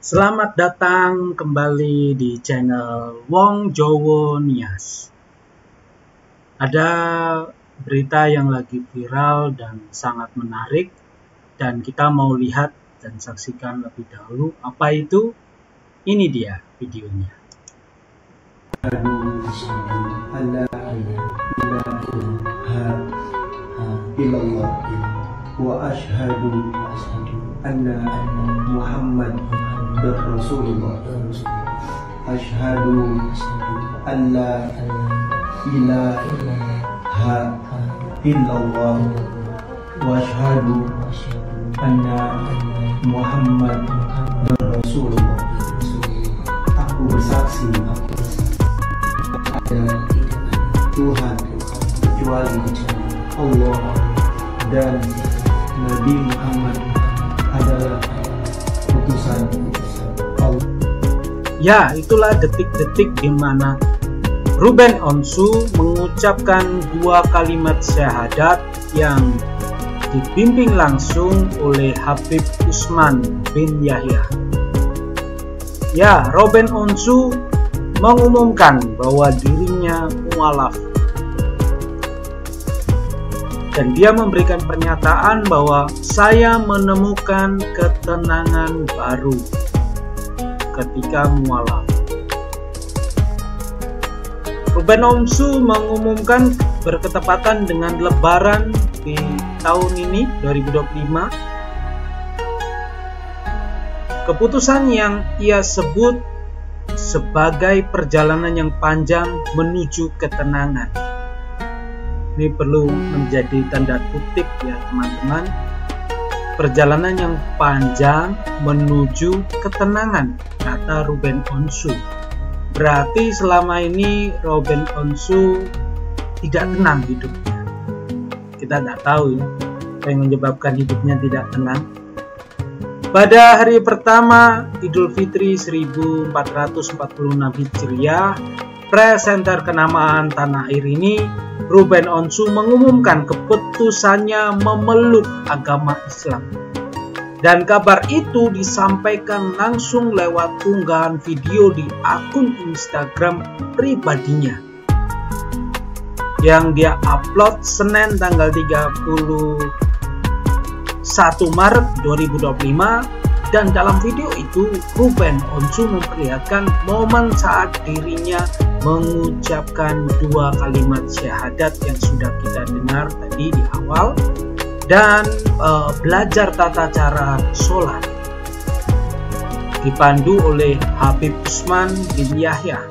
Selamat datang kembali di channel Wong Jowo Nias. Ada berita yang lagi viral dan sangat menarik, dan kita mau lihat dan saksikan lebih dahulu. Apa itu? Ini dia videonya. Wa ashhadu anna Muhammad Rasulullah. Ashhadu an la ilaha illallah wa ashhadu anna Muhammad Rasulullah. Aku bersaksi ada Tuhan kecuali Allah dan Nabi Muhammad adalah utusan Allah. Ya, itulah detik-detik di mana Ruben Onsu mengucapkan dua kalimat syahadat yang dibimbing langsung oleh Habib Utsman bin Yahya. Ya, Ruben Onsu mengumumkan bahwa dirinya mualaf. Dan dia memberikan pernyataan bahwa saya menemukan ketenangan baru ketika mualaf. Ruben Onsu mengumumkan berketepatan dengan Lebaran di tahun ini 2025. Keputusan yang ia sebut sebagai perjalanan yang panjang menuju ketenangan. Ini perlu menjadi tanda kutip ya teman-teman. Perjalanan yang panjang menuju ketenangan, kata Ruben Onsu. Berarti selama ini Ruben Onsu tidak tenang hidupnya. Kita tidak tahu ya apa yang menyebabkan hidupnya tidak tenang. Pada hari pertama Idul Fitri 1446 Hijriah, presenter kenamaan tanah air ini, Ruben Onsu mengumumkan keputusannya memeluk agama Islam. Dan kabar itu disampaikan langsung lewat unggahan video di akun Instagram pribadinya yang dia upload Senin tanggal 31 Maret 2025. Dan dalam video itu Ruben Onsu memperlihatkan momen saat dirinya mengucapkan dua kalimat syahadat yang sudah kita dengar tadi di awal, dan belajar tata cara sholat dipandu oleh Habib Utsman bin Yahya.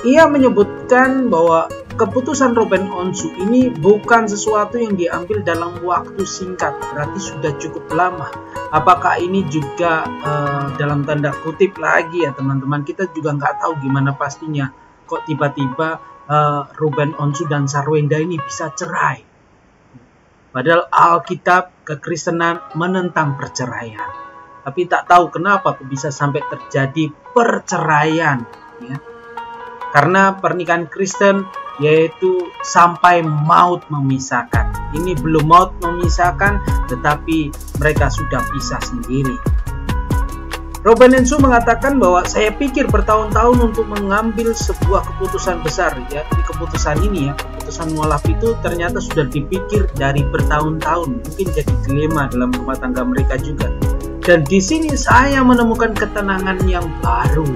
Ia menyebutkan bahwa keputusan Ruben Onsu ini bukan sesuatu yang diambil dalam waktu singkat, berarti sudah cukup lama. Apakah ini juga dalam tanda kutip lagi ya teman-teman, kita juga nggak tahu gimana pastinya. Kok tiba-tiba Ruben Onsu dan Sarwenda ini bisa cerai, padahal Alkitab kekristenan menentang perceraian. Tapi tak tahu kenapa bisa sampai terjadi perceraian ya. Karena pernikahan Kristen yaitu sampai maut memisahkan. Ini belum maut memisahkan, tetapi mereka sudah pisah sendiri. Ruben Onsu mengatakan bahwa saya pikir bertahun-tahun untuk mengambil sebuah keputusan besar ya. Di keputusan ini ya, keputusan mualaf itu ternyata sudah dipikir dari bertahun-tahun. Mungkin jadi dilema dalam rumah tangga mereka juga. Dan di sini saya menemukan ketenangan yang baru.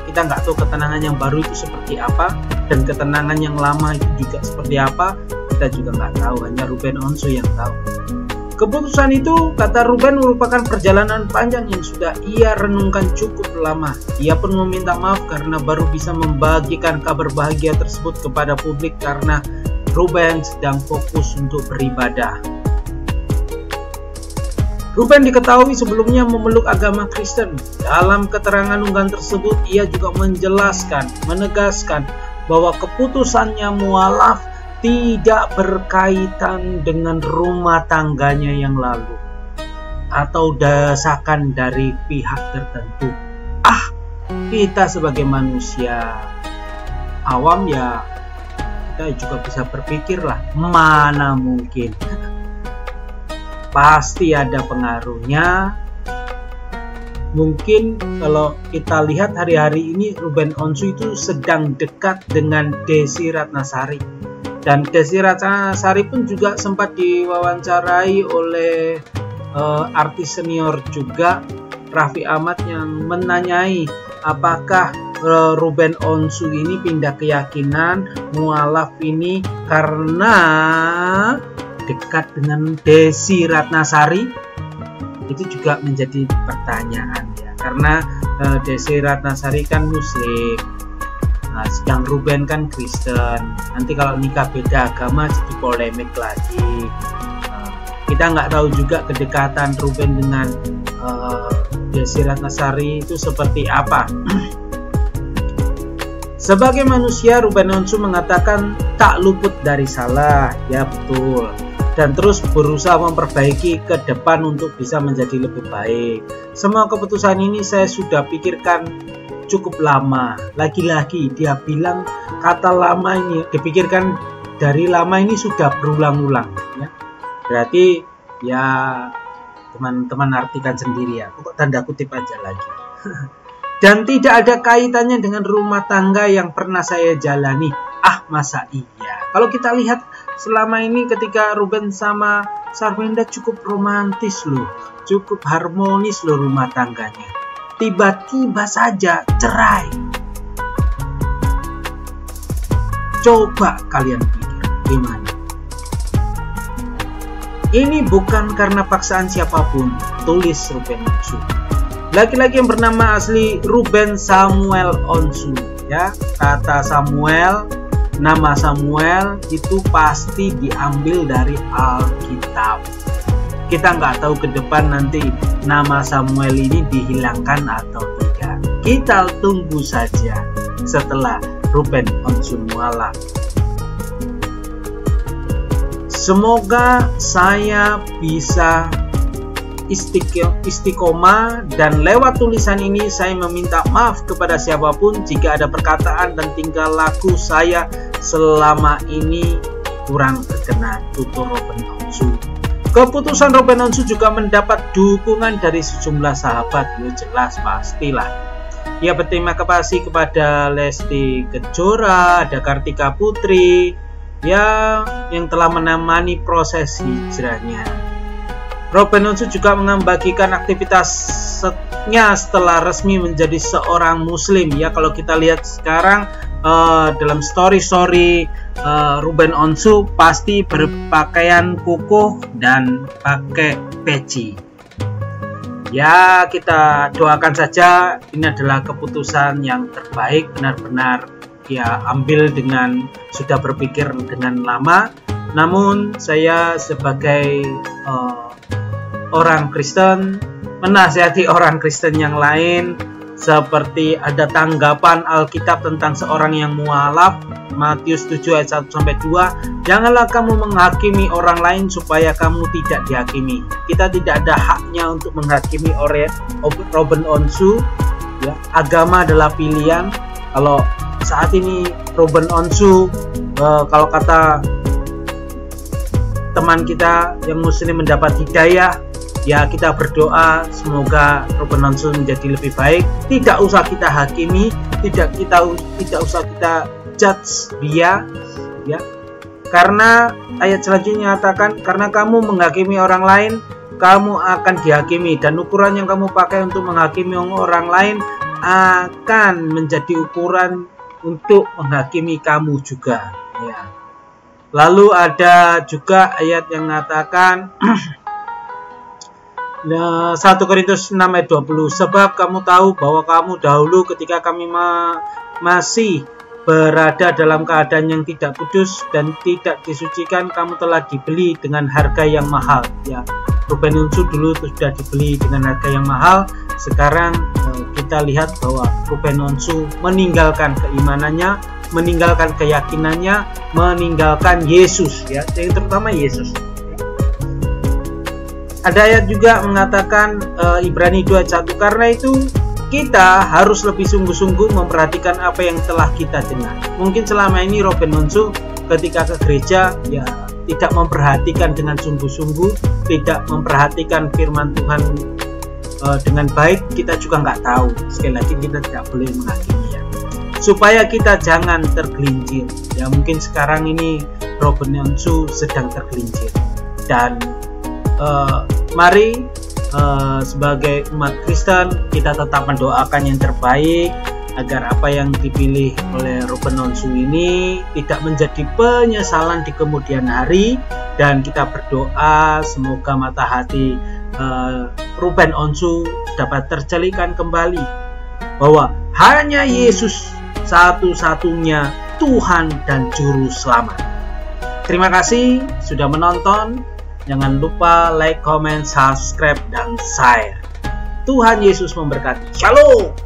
Kita nggak tahu ketenangan yang baru itu seperti apa, dan ketenangan yang lama itu juga seperti apa, kita juga nggak tahu, hanya Ruben Onsu yang tahu. Keputusan itu, kata Ruben, merupakan perjalanan panjang yang sudah ia renungkan cukup lama. Ia pun meminta maaf karena baru bisa membagikan kabar bahagia tersebut kepada publik karena Ruben sedang fokus untuk beribadah. Ruben diketahui sebelumnya memeluk agama Kristen. Dalam keterangan unggahan tersebut, ia juga menegaskan bahwa keputusannya mualaf tidak berkaitan dengan rumah tangganya yang lalu atau desakan dari pihak tertentu. Kita sebagai manusia awam ya, kita juga bisa berpikir lah, mana mungkin. Pasti ada pengaruhnya Mungkin kalau kita lihat hari-hari ini Ruben Onsu itu sedang dekat dengan Desi Ratnasari, dan Desi Ratnasari pun juga sempat diwawancarai oleh artis senior juga, Raffi Ahmad, yang menanyai apakah Ruben Onsu ini pindah keyakinan mualaf ini karena dekat dengan Desi Ratnasari. Itu juga menjadi pertanyaan ya, karena Desi Ratnasari kan Muslim, sedang Ruben kan Kristen. Nanti kalau nikah beda agama jadi polemik lagi. Kita nggak tahu juga kedekatan Ruben dengan Desi Ratnasari itu seperti apa. Sebagai manusia, Ruben Onsu mengatakan tak luput dari salah, ya betul, dan terus berusaha memperbaiki ke depan untuk bisa menjadi lebih baik. Semua keputusan ini saya sudah pikirkan cukup lama. Lagi-lagi dia bilang kata lama ini, dipikirkan dari lama ini sudah berulang-ulang ya. Berarti ya teman-teman artikan sendiri ya, pokok tanda kutip aja lagi. Dan tidak ada kaitannya dengan rumah tangga yang pernah saya jalani. Ah, masa iya? Kalau kita lihat selama ini ketika Ruben sama Sarwenda cukup romantis loh, cukup harmonis loh rumah tangganya. Tiba-tiba saja cerai. Coba kalian pikir gimana? Ini bukan karena paksaan siapapun, tulis Ruben Onsu. Laki-laki yang bernama asli Ruben Samuel Onsu ya. Kata Samuel, nama Samuel itu pasti diambil dari Alkitab. Kita nggak tahu ke depan nanti nama Samuel ini dihilangkan atau tidak. Kita tunggu saja setelah Ruben Onsu mualaf. Semoga saya bisa istiqomah, dan lewat tulisan ini saya meminta maaf kepada siapapun jika ada perkataan dan tingkah laku saya selama ini kurang berkenan, tutur Ruben Onsu. Keputusan Ruben Onsu juga mendapat dukungan dari sejumlah sahabat, ya jelas pastilah. Ia berterima kasih kepada Lesti Kejora, ada Kartika Putri ya, yang telah menemani proses hijrahnya. Ruben Onsu juga membagikan aktivitasnya setelah resmi menjadi seorang Muslim ya. Kalau kita lihat sekarang dalam story Ruben Onsu pasti berpakaian kukuh dan pakai peci. Ya, kita doakan saja ini adalah keputusan yang terbaik, benar-benar dia ambil dengan sudah berpikir dengan lama. Namun saya sebagai orang Kristen menasihati orang Kristen yang lain, seperti ada tanggapan Alkitab tentang seorang yang mualaf, Matius 7 ayat 1-2, janganlah kamu menghakimi orang lain supaya kamu tidak dihakimi. Kita tidak ada haknya untuk menghakimi Ruben Onsu ya. Agama adalah pilihan. Kalau saat ini Ruben Onsu kalau kata teman kita yang Muslim mendapat hidayah, ya kita berdoa semoga Ruben Onsu menjadi lebih baik. Tidak usah kita hakimi, tidak usah kita judge dia ya. Karena ayat selanjutnya nyatakan, karena kamu menghakimi orang lain, kamu akan dihakimi, dan ukuran yang kamu pakai untuk menghakimi orang lain akan menjadi ukuran untuk menghakimi kamu juga ya. Lalu ada juga ayat yang mengatakan 1 Korintus 6 ayat 20, sebab kamu tahu bahwa kamu dahulu ketika kami masih berada dalam keadaan yang tidak kudus dan tidak disucikan, kamu telah dibeli dengan harga yang mahal ya. Ruben Onsu dulu sudah dibeli dengan harga yang mahal. Sekarang kita lihat bahwa Ruben Onsu meninggalkan keimanannya, meninggalkan keyakinannya, meninggalkan Yesus ya, yang terutama Yesus. Ada ayat juga mengatakan Ibrani 2 ayat 1, karena itu kita harus lebih sungguh-sungguh memperhatikan apa yang telah kita dengar. Mungkin selama ini Ruben Onsu ketika ke gereja ya tidak memperhatikan dengan sungguh-sungguh, tidak memperhatikan firman Tuhan dengan baik kita juga nggak tahu. Sekali lagi kita tidak boleh menghakimi ya, supaya kita jangan tergelincir ya. Mungkin sekarang ini Ruben Onsu sedang tergelincir, dan mari sebagai umat Kristen kita tetap mendoakan yang terbaik agar apa yang dipilih oleh Ruben Onsu ini tidak menjadi penyesalan di kemudian hari. Dan kita berdoa semoga mata hati Ruben Onsu dapat tercelikan kembali bahwa hanya Yesus satu-satunya Tuhan dan Juru Selamat. Terima kasih sudah menonton. Jangan lupa like, comment, subscribe, dan share. Tuhan Yesus memberkati. Shalom.